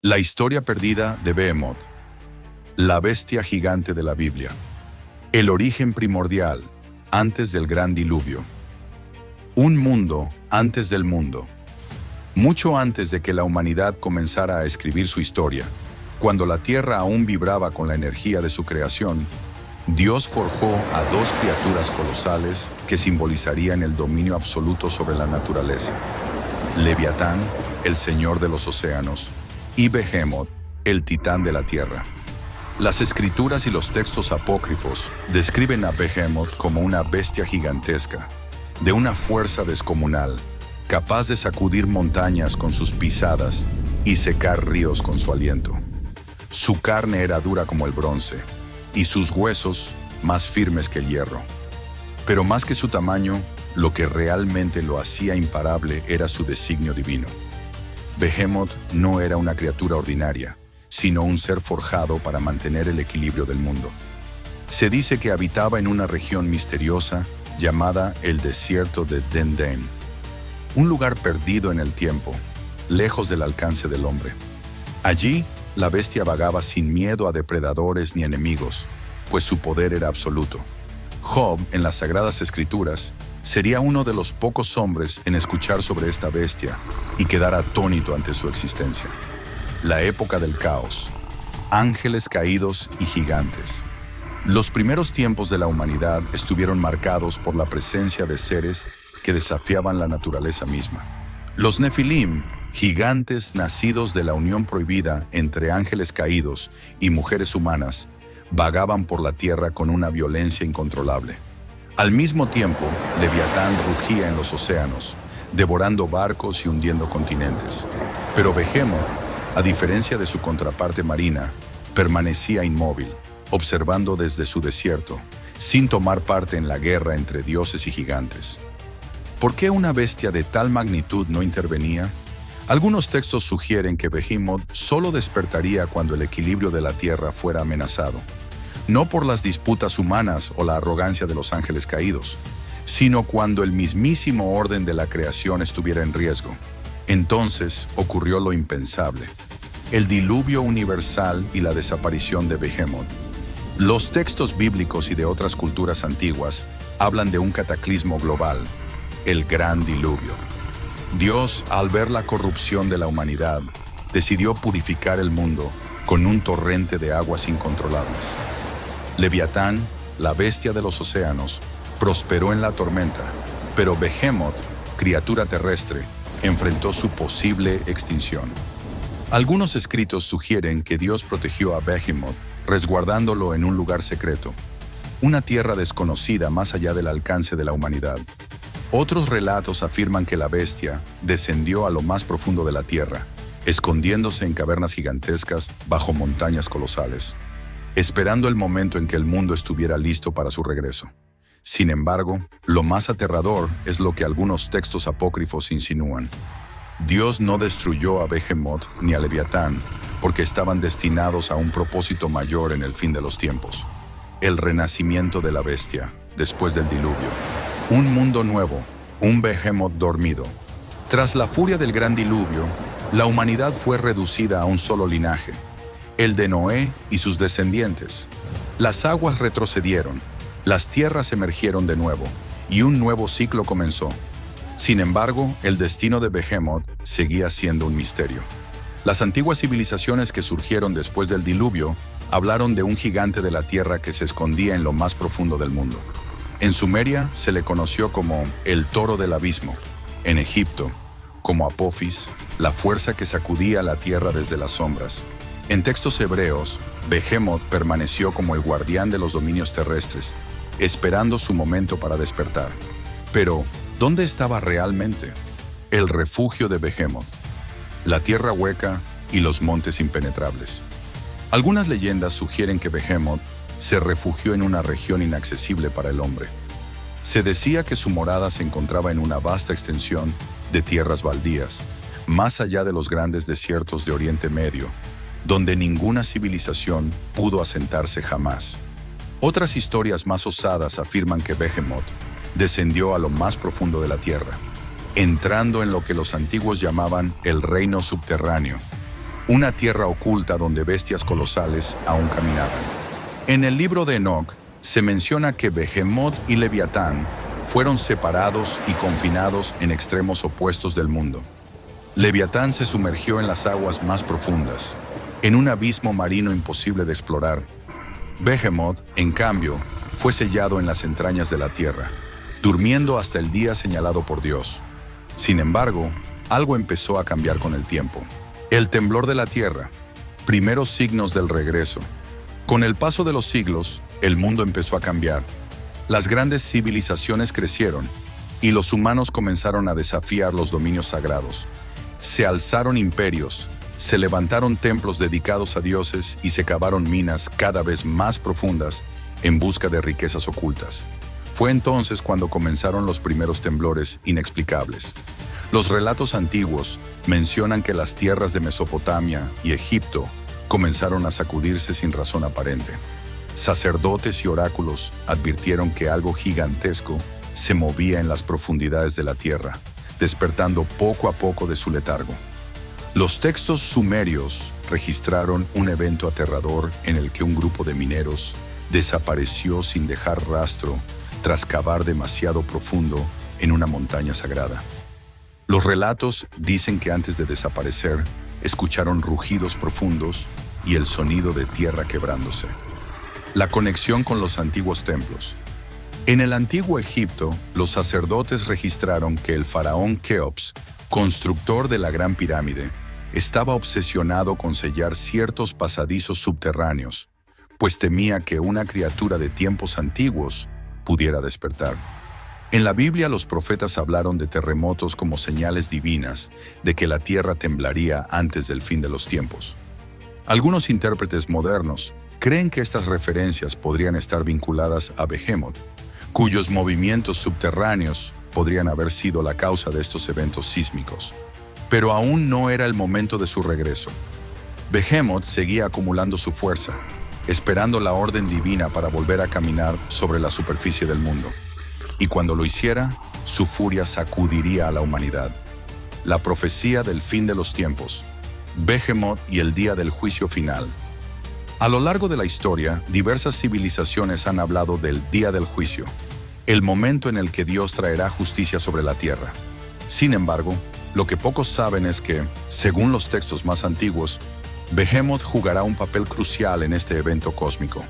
La historia perdida de Behemoth, la bestia gigante de la Biblia. El origen primordial, antes del gran diluvio. Un mundo antes del mundo. Mucho antes de que la humanidad comenzara a escribir su historia, cuando la tierra aún vibraba con la energía de su creación, Dios forjó a dos criaturas colosales que simbolizarían el dominio absoluto sobre la naturaleza. Leviatán, el señor de los océanos, y Behemoth, el titán de la tierra. Las escrituras y los textos apócrifos describen a Behemoth como una bestia gigantesca, de una fuerza descomunal, capaz de sacudir montañas con sus pisadas y secar ríos con su aliento. Su carne era dura como el bronce, y sus huesos más firmes que el hierro. Pero más que su tamaño, lo que realmente lo hacía imparable era su designio divino. Behemoth no era una criatura ordinaria, sino un ser forjado para mantener el equilibrio del mundo. Se dice que habitaba en una región misteriosa llamada el desierto de Denden, un lugar perdido en el tiempo, lejos del alcance del hombre. Allí, la bestia vagaba sin miedo a depredadores ni enemigos, pues su poder era absoluto. Job, en las Sagradas Escrituras, sería uno de los pocos hombres en escuchar sobre esta bestia y quedar atónito ante su existencia. La época del caos, ángeles caídos y gigantes. Los primeros tiempos de la humanidad estuvieron marcados por la presencia de seres que desafiaban la naturaleza misma. Los Nefilim, gigantes nacidos de la unión prohibida entre ángeles caídos y mujeres humanas, vagaban por la tierra con una violencia incontrolable. Al mismo tiempo, Leviatán rugía en los océanos, devorando barcos y hundiendo continentes. Pero Behemoth, a diferencia de su contraparte marina, permanecía inmóvil, observando desde su desierto, sin tomar parte en la guerra entre dioses y gigantes. ¿Por qué una bestia de tal magnitud no intervenía? Algunos textos sugieren que Behemoth solo despertaría cuando el equilibrio de la tierra fuera amenazado, no por las disputas humanas o la arrogancia de los ángeles caídos, sino cuando el mismísimo orden de la creación estuviera en riesgo. Entonces ocurrió lo impensable, el diluvio universal y la desaparición de Behemoth. Los textos bíblicos y de otras culturas antiguas hablan de un cataclismo global, el gran diluvio. Dios, al ver la corrupción de la humanidad, decidió purificar el mundo con un torrente de aguas incontrolables. Leviatán, la bestia de los océanos, prosperó en la tormenta, pero Behemoth, criatura terrestre, enfrentó su posible extinción. Algunos escritos sugieren que Dios protegió a Behemoth, resguardándolo en un lugar secreto, una tierra desconocida más allá del alcance de la humanidad. Otros relatos afirman que la bestia descendió a lo más profundo de la tierra, escondiéndose en cavernas gigantescas bajo montañas colosales, esperando el momento en que el mundo estuviera listo para su regreso. Sin embargo, lo más aterrador es lo que algunos textos apócrifos insinúan. Dios no destruyó a Behemoth ni a Leviatán porque estaban destinados a un propósito mayor en el fin de los tiempos: el renacimiento de la bestia después del diluvio. Un mundo nuevo, un Behemoth dormido. Tras la furia del gran diluvio, la humanidad fue reducida a un solo linaje, el de Noé y sus descendientes. Las aguas retrocedieron, las tierras emergieron de nuevo, y un nuevo ciclo comenzó. Sin embargo, el destino de Behemoth seguía siendo un misterio. Las antiguas civilizaciones que surgieron después del diluvio hablaron de un gigante de la tierra que se escondía en lo más profundo del mundo. En Sumeria se le conoció como el toro del abismo. En Egipto, como Apophis, la fuerza que sacudía la tierra desde las sombras. En textos hebreos, Behemoth permaneció como el guardián de los dominios terrestres, esperando su momento para despertar. Pero, ¿dónde estaba realmente? El refugio de Behemoth, la tierra hueca y los montes impenetrables. Algunas leyendas sugieren que Behemoth se refugió en una región inaccesible para el hombre. Se decía que su morada se encontraba en una vasta extensión de tierras baldías, más allá de los grandes desiertos de Oriente Medio, donde ninguna civilización pudo asentarse jamás. Otras historias más osadas afirman que Behemoth descendió a lo más profundo de la tierra, entrando en lo que los antiguos llamaban el reino subterráneo, una tierra oculta donde bestias colosales aún caminaban. En el libro de Enoc se menciona que Behemoth y Leviatán fueron separados y confinados en extremos opuestos del mundo. Leviatán se sumergió en las aguas más profundas, en un abismo marino imposible de explorar. Behemoth, en cambio, fue sellado en las entrañas de la tierra, durmiendo hasta el día señalado por Dios. Sin embargo, algo empezó a cambiar con el tiempo. El temblor de la tierra, primeros signos del regreso. Con el paso de los siglos, el mundo empezó a cambiar. Las grandes civilizaciones crecieron y los humanos comenzaron a desafiar los dominios sagrados. Se alzaron imperios, se levantaron templos dedicados a dioses y se cavaron minas cada vez más profundas en busca de riquezas ocultas. Fue entonces cuando comenzaron los primeros temblores inexplicables. Los relatos antiguos mencionan que las tierras de Mesopotamia y Egipto comenzaron a sacudirse sin razón aparente. Sacerdotes y oráculos advirtieron que algo gigantesco se movía en las profundidades de la tierra, despertando poco a poco de su letargo. Los textos sumerios registraron un evento aterrador en el que un grupo de mineros desapareció sin dejar rastro tras cavar demasiado profundo en una montaña sagrada. Los relatos dicen que antes de desaparecer, escucharon rugidos profundos y el sonido de tierra quebrándose. La conexión con los antiguos templos. En el antiguo Egipto, los sacerdotes registraron que el faraón Keops, constructor de la Gran Pirámide, estaba obsesionado con sellar ciertos pasadizos subterráneos, pues temía que una criatura de tiempos antiguos pudiera despertar. En la Biblia, los profetas hablaron de terremotos como señales divinas de que la tierra temblaría antes del fin de los tiempos. Algunos intérpretes modernos creen que estas referencias podrían estar vinculadas a Behemoth, cuyos movimientos subterráneos podrían haber sido la causa de estos eventos sísmicos. Pero aún no era el momento de su regreso. Behemoth seguía acumulando su fuerza, esperando la orden divina para volver a caminar sobre la superficie del mundo. Y cuando lo hiciera, su furia sacudiría a la humanidad. La profecía del fin de los tiempos, Behemoth y el día del juicio final. A lo largo de la historia, diversas civilizaciones han hablado del día del juicio, el momento en el que Dios traerá justicia sobre la tierra. Sin embargo, lo que pocos saben es que, según los textos más antiguos, Behemoth jugará un papel crucial en este evento cósmico.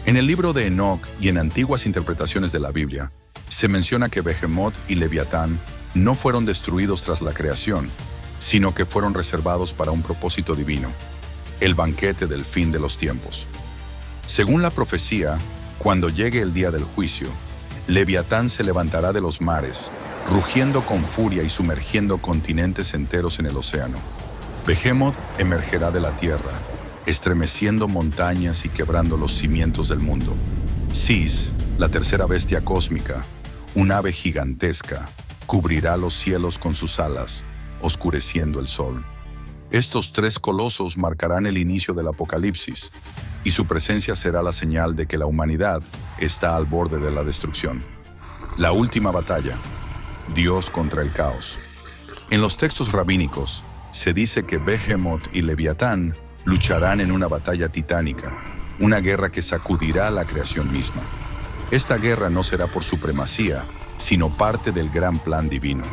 En el libro de Enoc y en antiguas interpretaciones de la Biblia, se menciona que Behemoth y Leviatán no fueron destruidos tras la creación, sino que fueron reservados para un propósito divino, el banquete del fin de los tiempos. Según la profecía, cuando llegue el día del juicio, Leviatán se levantará de los mares, rugiendo con furia y sumergiendo continentes enteros en el océano. Behemoth emergerá de la tierra, estremeciendo montañas y quebrando los cimientos del mundo. Sis, la tercera bestia cósmica, un ave gigantesca, cubrirá los cielos con sus alas, oscureciendo el sol. Estos tres colosos marcarán el inicio del Apocalipsis, y su presencia será la señal de que la humanidad está al borde de la destrucción. La última batalla, Dios contra el caos. En los textos rabínicos, se dice que Behemoth y Leviatán lucharán en una batalla titánica, una guerra que sacudirá a la creación misma. Esta guerra no será por supremacía, sino parte del gran plan divino.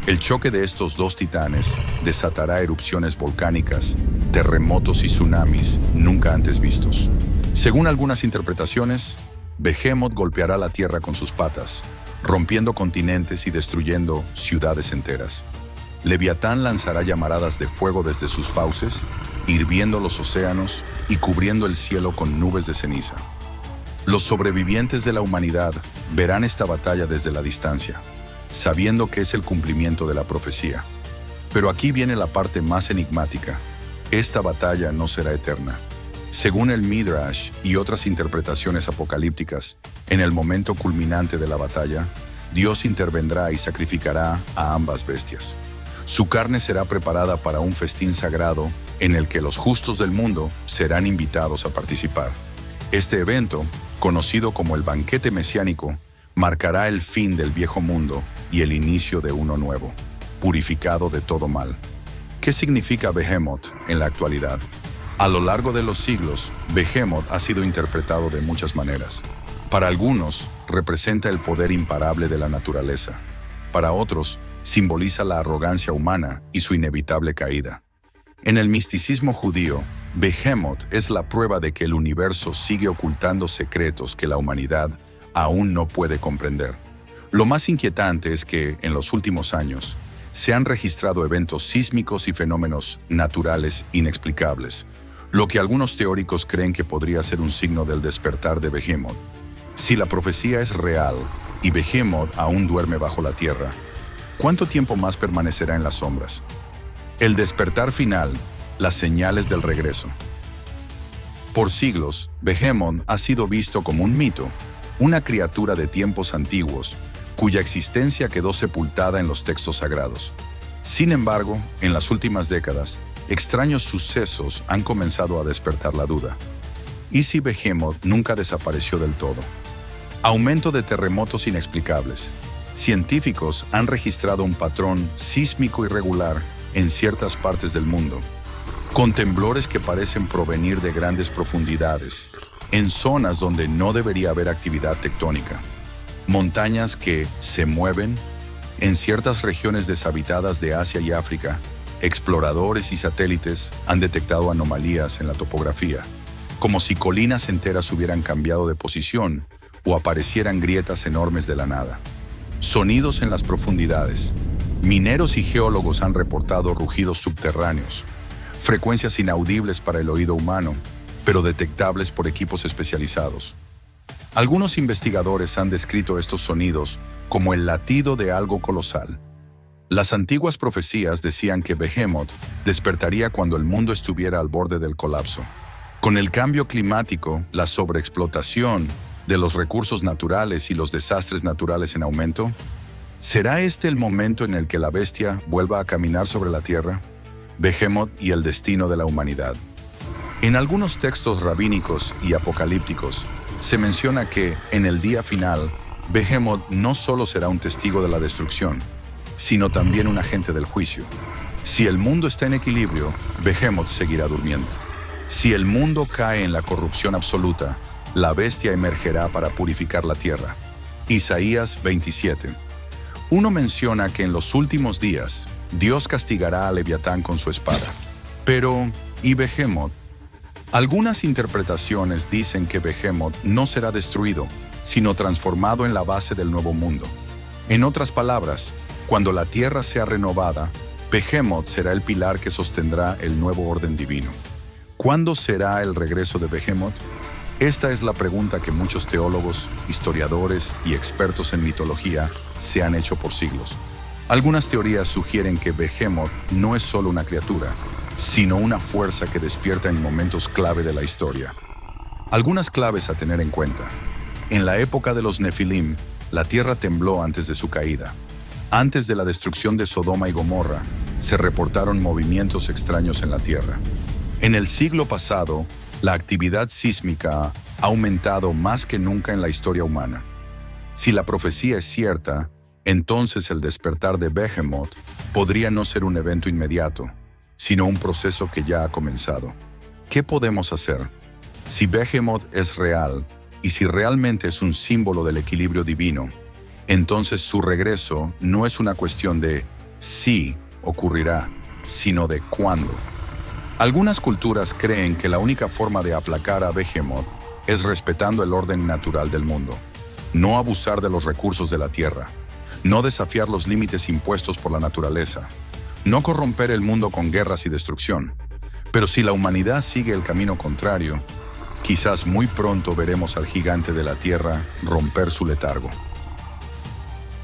El choque de estos dos titanes desatará erupciones volcánicas, terremotos y tsunamis nunca antes vistos. Según algunas interpretaciones, Behemoth golpeará la tierra con sus patas, rompiendo continentes y destruyendo ciudades enteras. Leviatán lanzará llamaradas de fuego desde sus fauces, hirviendo los océanos y cubriendo el cielo con nubes de ceniza. Los sobrevivientes de la humanidad verán esta batalla desde la distancia, sabiendo que es el cumplimiento de la profecía. Pero aquí viene la parte más enigmática. Esta batalla no será eterna. Según el Midrash y otras interpretaciones apocalípticas, en el momento culminante de la batalla, Dios intervendrá y sacrificará a ambas bestias. Su carne será preparada para un festín sagrado en el que los justos del mundo serán invitados a participar. Este evento, conocido como el banquete mesiánico, marcará el fin del viejo mundo y el inicio de uno nuevo, purificado de todo mal. ¿Qué ¿Qué significa Behemoth en la actualidad? A lo largo de los siglos, Behemoth ha sido interpretado de muchas maneras. Para algunos, representa el poder imparable de la naturaleza. Para otros, simboliza la arrogancia humana y su inevitable caída. En el misticismo judío, Behemoth es la prueba de que el universo sigue ocultando secretos que la humanidad aún no puede comprender. Lo más inquietante es que, en los últimos años, se han registrado eventos sísmicos y fenómenos naturales inexplicables, lo que algunos teóricos creen que podría ser un signo del despertar de Behemoth. Si la profecía es real y Behemoth aún duerme bajo la tierra, ¿cuánto tiempo más permanecerá en las sombras? El despertar final, las señales del regreso. Por siglos, Behemoth ha sido visto como un mito, una criatura de tiempos antiguos, cuya existencia quedó sepultada en los textos sagrados. Sin embargo, en las últimas décadas, extraños sucesos han comenzado a despertar la duda. ¿Y si Behemoth nunca desapareció del todo? Aumento de terremotos inexplicables. Científicos han registrado un patrón sísmico irregular en ciertas partes del mundo, con temblores que parecen provenir de grandes profundidades, en zonas donde no debería haber actividad tectónica. Montañas que se mueven. En ciertas regiones deshabitadas de Asia y África, exploradores y satélites han detectado anomalías en la topografía, como si colinas enteras hubieran cambiado de posición o aparecieran grietas enormes de la nada. Sonidos en las profundidades. Mineros y geólogos han reportado rugidos subterráneos, frecuencias inaudibles para el oído humano, pero detectables por equipos especializados. Algunos investigadores han descrito estos sonidos como el latido de algo colosal. Las antiguas profecías decían que Behemoth despertaría cuando el mundo estuviera al borde del colapso. Con el cambio climático, la sobreexplotación de los recursos naturales y los desastres naturales en aumento, ¿será este el momento en el que la bestia vuelva a caminar sobre la tierra? Behemoth y el destino de la humanidad. En algunos textos rabínicos y apocalípticos, se menciona que, en el día final, Behemoth no solo será un testigo de la destrucción, sino también un agente del juicio. Si el mundo está en equilibrio, Behemoth seguirá durmiendo. Si el mundo cae en la corrupción absoluta, la bestia emergerá para purificar la tierra. Isaías 27. Uno menciona que en los últimos días, Dios castigará a Leviatán con su espada. Pero, ¿y Behemoth? Algunas interpretaciones dicen que Behemoth no será destruido, sino transformado en la base del nuevo mundo. En otras palabras, cuando la tierra sea renovada, Behemoth será el pilar que sostendrá el nuevo orden divino. ¿Cuándo será el regreso de Behemoth? Esta es la pregunta que muchos teólogos, historiadores y expertos en mitología se han hecho por siglos. Algunas teorías sugieren que Behemoth no es solo una criatura, sino una fuerza que despierta en momentos clave de la historia. Algunas claves a tener en cuenta. En la época de los Nefilim, la tierra tembló antes de su caída. Antes de la destrucción de Sodoma y Gomorra, se reportaron movimientos extraños en la tierra. En el siglo pasado, la actividad sísmica ha aumentado más que nunca en la historia humana. Si la profecía es cierta, entonces el despertar de Behemoth podría no ser un evento inmediato, sino un proceso que ya ha comenzado. ¿Qué podemos hacer? Si Behemoth es real, y si realmente es un símbolo del equilibrio divino, entonces su regreso no es una cuestión de si ocurrirá, sino de cuándo. Algunas culturas creen que la única forma de aplacar a Behemoth es respetando el orden natural del mundo, no abusar de los recursos de la tierra, no desafiar los límites impuestos por la naturaleza, no corromper el mundo con guerras y destrucción. Pero si la humanidad sigue el camino contrario, quizás muy pronto veremos al gigante de la tierra romper su letargo.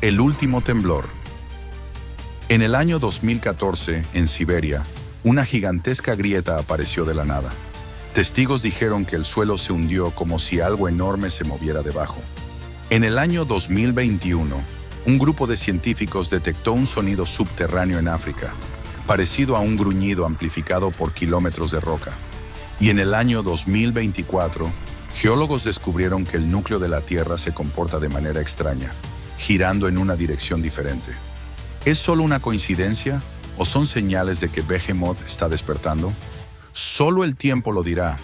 El último temblor. En el año 2014, en Siberia, una gigantesca grieta apareció de la nada. Testigos dijeron que el suelo se hundió como si algo enorme se moviera debajo. En el año 2021, un grupo de científicos detectó un sonido subterráneo en África, parecido a un gruñido amplificado por kilómetros de roca. Y en el año 2024, geólogos descubrieron que el núcleo de la Tierra se comporta de manera extraña, girando en una dirección diferente. ¿Es solo una coincidencia ¿O son señales de que Behemoth está despertando? Solo el tiempo lo dirá.